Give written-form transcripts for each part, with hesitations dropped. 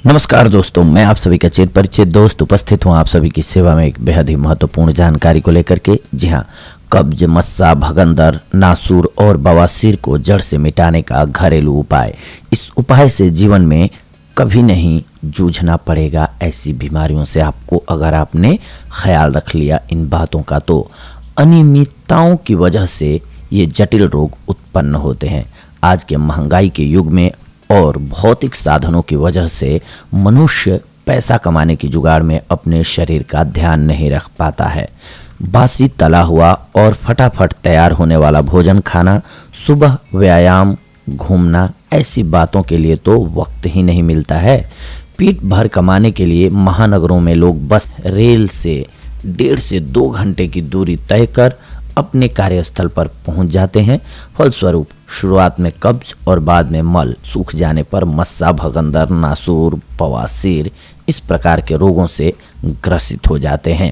नमस्कार दोस्तों, मैं आप सभी का चिर परिचित दोस्त उपस्थित हूं आप सभी की सेवा में एक बेहद ही महत्वपूर्ण जानकारी को लेकर के। जी हां, कब्ज, मस्सा, भगंदर, नासूर और बवासीर को जड़ से मिटाने का घरेलू उपाय। इस उपाय से जीवन में कभी नहीं जूझना पड़ेगा ऐसी बीमारियों से आपको। अगर आपने ख्याल रख लिया इन बातों का, तो अनियमितताओं की वजह से ये जटिल रोग उत्पन्न होते हैं। आज के महंगाई के युग में और भौतिक साधनों की वजह से मनुष्य पैसा कमाने की जुगाड़ में अपने शरीर का ध्यान नहीं रख पाता है। बासी तला हुआ और फटाफट तैयार होने वाला भोजन खाना, सुबह व्यायाम, घूमना, ऐसी बातों के लिए तो वक्त ही नहीं मिलता है। पीठ भर कमाने के लिए महानगरों में लोग बस रेल से 1.5 से 2 घंटे की दूरी तय कर अपने कार्यस्थल पर पहुंच जाते हैं। फलस्वरूप शुरुआत में कब्ज और बाद में मल सूख जाने पर मस्सा, भगंदर, नासूर, बवासीर इस प्रकार के रोगों से ग्रसित हो जाते हैं।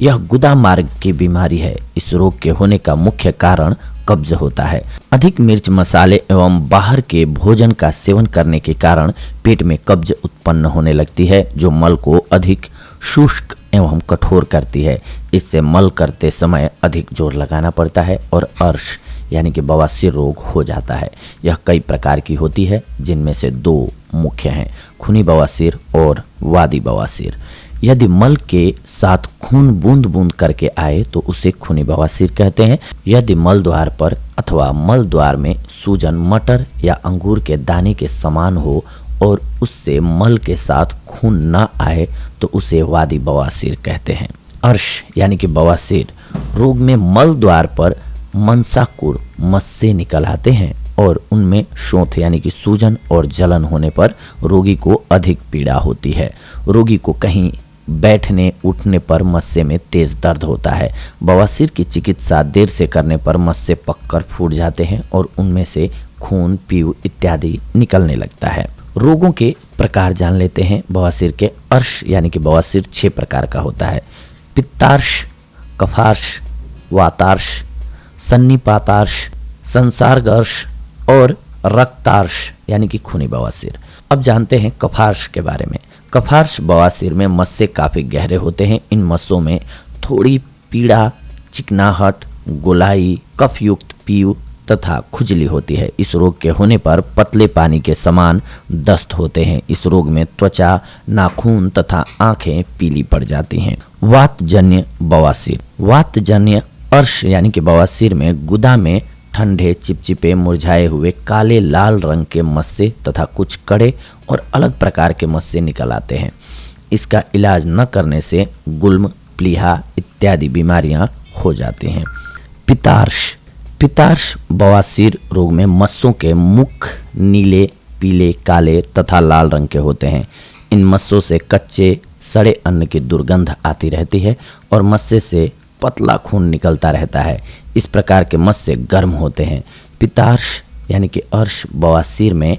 यह गुदा मार्ग की बीमारी है। इस रोग के होने का मुख्य कारण कब्ज होता है। अधिक मिर्च, मसाले एवं बाहर के भोजन का सेवन करने के कारण पेट में कब्ज उत्पन्न होने लगती है, जो मल को अधिक शुष्क एवं कठोर करती है। इससे मल करते समय अधिक जोर लगाना पड़ता है और अर्श यानी कि बवासीर रोग हो जाता है। यह कई प्रकार की होती है, जिनमें से 2 मुख्य हैं, खूनी बवासीर और वादी बवासीर। यदि मल के साथ खून बूंद बूंद करके आए तो उसे खूनी बवासीर कहते हैं। यदि मल द्वार पर अथवा मल द्वार में सूजन मटर या अंगूर के दाने के समान हो और उससे मल के साथ खून न आए तो उसे वादी बवासीर कहते हैं। अर्श यानी कि बवासीर रोग में मल द्वार पर मंसाकुर मस्से निकल आते हैं और उनमें शोथ यानी कि सूजन और जलन होने पर रोगी को अधिक पीड़ा होती है। रोगी को कहीं बैठने उठने पर मस्से में तेज दर्द होता है। बवासीर की चिकित्सा देर से करने पर मस्से पककर फूट जाते हैं और उनमें से खून, पीव इत्यादि निकलने लगता है। रोगों के प्रकार जान लेते हैं। बवासीर के अर्श यानी कि बवासीर 6 प्रकार का होता है। पित्तार्श, कफार्श, वातार्श, सन्निपातार्श, संसर्गार्श और रक्तार्श यानी कि खूनी बवासीर। अब जानते हैं कफार्श के बारे में। कफार्श बवासीर में मस्से काफ़ी गहरे होते हैं। इन मस्सों में थोड़ी पीड़ा, चिकनाहट, गोलाई, कफयुक्त पीव तथा खुजली होती है। इस रोग के होने पर पतले पानी के समान दस्त होते हैं। इस रोग में त्वचा, नाखून तथा आंखें पीली पड़ जाती हैं। वातजन्य बवासीर। वातजन्य अर्श यानी कि बवासीर में गुदा में ठंडे, चिपचिपे, मुरझाए हुए काले लाल रंग के मस्से तथा कुछ कड़े और अलग प्रकार के मस्से निकल आते हैं। इसका इलाज न करने से गुल्म, प्लीहा इत्यादि बीमारियां हो जाती हैं। पितार्श। पितार्श बवासीर रोग में मस्सों के मुख नीले, पीले, काले तथा लाल रंग के होते हैं। इन मस्सों से कच्चे सड़े अन्न की दुर्गंध आती रहती है और मस्से से पतला खून निकलता रहता है। इस प्रकार के मस्से गर्म होते हैं। पितार्श यानी कि अर्श बवासीर में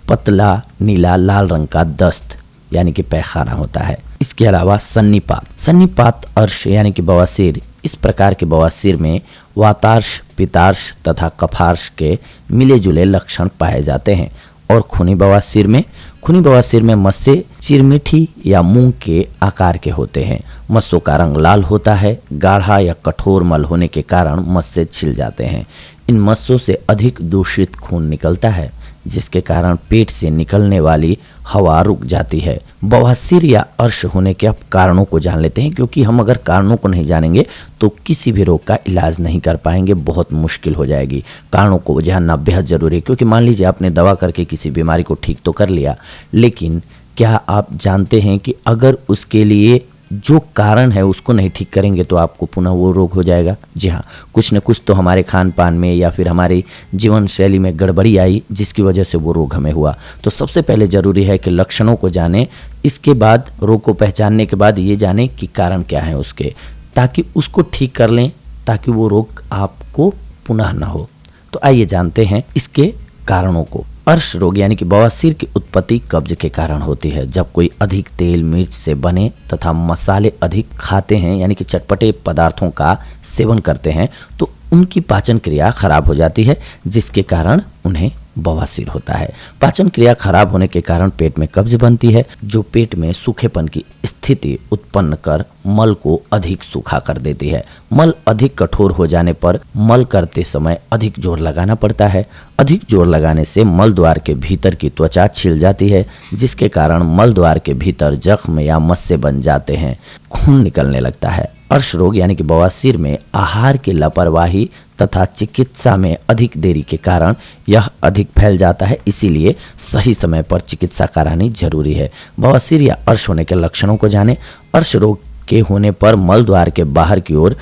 पतला नीला लाल रंग का दस्त यानी कि पैखाना होता है। इसके अलावा सन्निपात। सन्निपात अर्श यानी कि बवासीर। इस प्रकार के बवासीर में वातार्श, पितार्श तथा कफार्श के मिले जुले लक्षण पाए जाते हैं। और खूनी बवासीर में मस्से चिरमिठी या मूंग के आकार के होते हैं। मस्सों का रंग लाल होता है। गाढ़ा या कठोर मल होने के कारण मस्से छिल जाते हैं। इन मस्सों से अधिक दूषित खून निकलता है, जिसके कारण पेट से निकलने वाली हवा रुक जाती है। बवासीर या अर्श होने के अब कारणों को जान लेते हैं, क्योंकि हम अगर कारणों को नहीं जानेंगे तो किसी भी रोग का इलाज नहीं कर पाएंगे, बहुत मुश्किल हो जाएगी। कारणों को जानना बेहद जरूरी है, क्योंकि मान लीजिए आपने दवा करके किसी बीमारी को ठीक तो कर लिया, लेकिन क्या आप जानते हैं कि अगर उसके लिए जो कारण है उसको नहीं ठीक करेंगे तो आपको पुनः वो रोग हो जाएगा। जी हाँ, कुछ न कुछ तो हमारे खान पान में या फिर हमारी जीवन शैली में गड़बड़ी आई, जिसकी वजह से वो रोग हमें हुआ। तो सबसे पहले ज़रूरी है कि लक्षणों को जानें, इसके बाद रोग को पहचानने के बाद ये जानें कि कारण क्या है उसके, ताकि उसको ठीक कर लें, ताकि वो रोग आपको पुनः न हो। तो आइए जानते हैं इसके कारणों को। अर्श रोग यानी कि बवासीर की उत्पत्ति कब्ज के कारण होती है। जब कोई अधिक तेल मिर्च से बने तथा मसाले अधिक खाते हैं यानी कि चटपटे पदार्थों का सेवन करते हैं तो उनकी पाचन क्रिया खराब हो जाती है, जिसके कारण उन्हें बवासीर होता है। पाचन क्रिया खराब होने के कारण पेट में कब्ज बनती है, जो पेट में सूखेपन की स्थिति उत्पन्न कर मल को अधिक सूखा कर देती है। मल अधिक कठोर हो जाने पर मल करते समय अधिक जोर लगाना पड़ता है। अधिक जोर लगाने से मल द्वार के भीतर की त्वचा छिल जाती है, जिसके कारण मल द्वार के भीतर जख्म या मस्से बन जाते हैं, खून निकलने लगता है। अर्श रोग यानी कि बवासीर में आहार की लापरवाही तथा चिकित्सा में अधिक देरी के कारण यह अधिक फैल जाता है, इसीलिए सही समय पर चिकित्सा करानी जरूरी है। बवासीर या अर्श होने के लक्षणों को जानें। अर्श रोग के होने पर मल द्वार के बाहर की ओर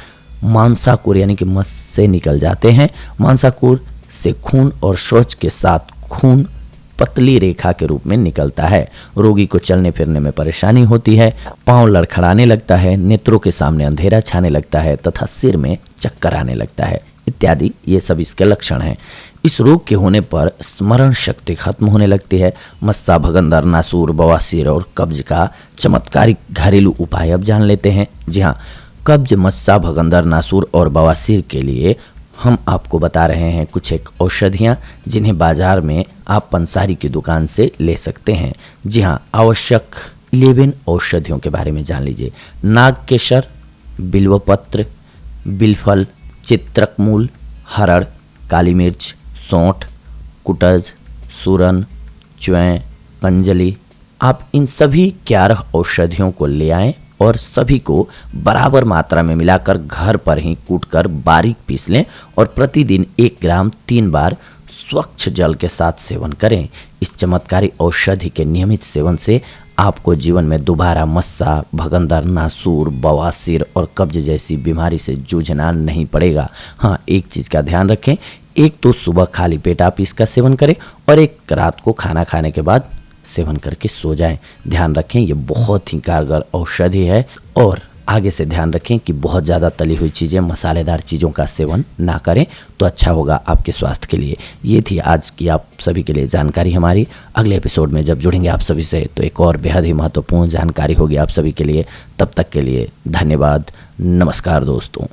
मांसाकुर यानी कि मस्से निकल जाते हैं। मांसाकुर से खून और शौच के साथ खून पतली रेखा के रूप में निकलता है। रोगी को चलने फिरने में परेशानी होती है, पांव लड़खड़ाने लगता है, नेत्रों के सामने अंधेरा छाने लगता है तथा सिर में चक्कर आने लगता है इत्यादि। ये सब इसके लक्षण हैं। इस रोग के होने पर स्मरण शक्ति खत्म होने लगती है। मस्सा, भगंदर, नासूर, बवासीर और कब्ज का चमत्कारिक घरेलू उपाय अब जान लेते हैं। जी हाँ, कब्ज, मस्सा, भगंदर, नासूर और बवासीर के लिए हम आपको बता रहे हैं कुछ एक औषधियाँ, जिन्हें बाजार में आप पंसारी की दुकान से ले सकते हैं। जी हाँ, आवश्यक 11 औषधियों के बारे में जान लीजिए। नागकेशर, बिल्वपत्र, बिलफल, चित्रकमूल, हरड़, काली मिर्च, सौंठ, कुटज, सूरन, च्वें, कंजली। आप इन सभी 11 औषधियों को ले आएं और सभी को बराबर मात्रा में मिलाकर घर पर ही कूटकर बारीक पीस लें और प्रतिदिन 1 ग्राम 3 बार स्वच्छ जल के साथ सेवन करें। इस चमत्कारी औषधि के नियमित सेवन से आपको जीवन में दोबारा मस्सा, भगंदर, नासूर, बवासीर और कब्ज जैसी बीमारी से जूझना नहीं पड़ेगा। हाँ, एक चीज़ का ध्यान रखें, एक तो सुबह खाली पेट आप इसका सेवन करें और एक रात को खाना खाने के बाद सेवन करके सो जाएं। ध्यान रखें, ये बहुत ही कारगर औषधि है। और आगे से ध्यान रखें कि बहुत ज़्यादा तली हुई चीज़ें, मसालेदार चीज़ों का सेवन ना करें, तो अच्छा होगा आपके स्वास्थ्य के लिए। ये थी आज की आप सभी के लिए जानकारी हमारी। अगले एपिसोड में जब जुड़ेंगे आप सभी से तो एक और बेहद ही महत्वपूर्ण जानकारी होगी आप सभी के लिए। तब तक के लिए धन्यवाद। नमस्कार दोस्तों।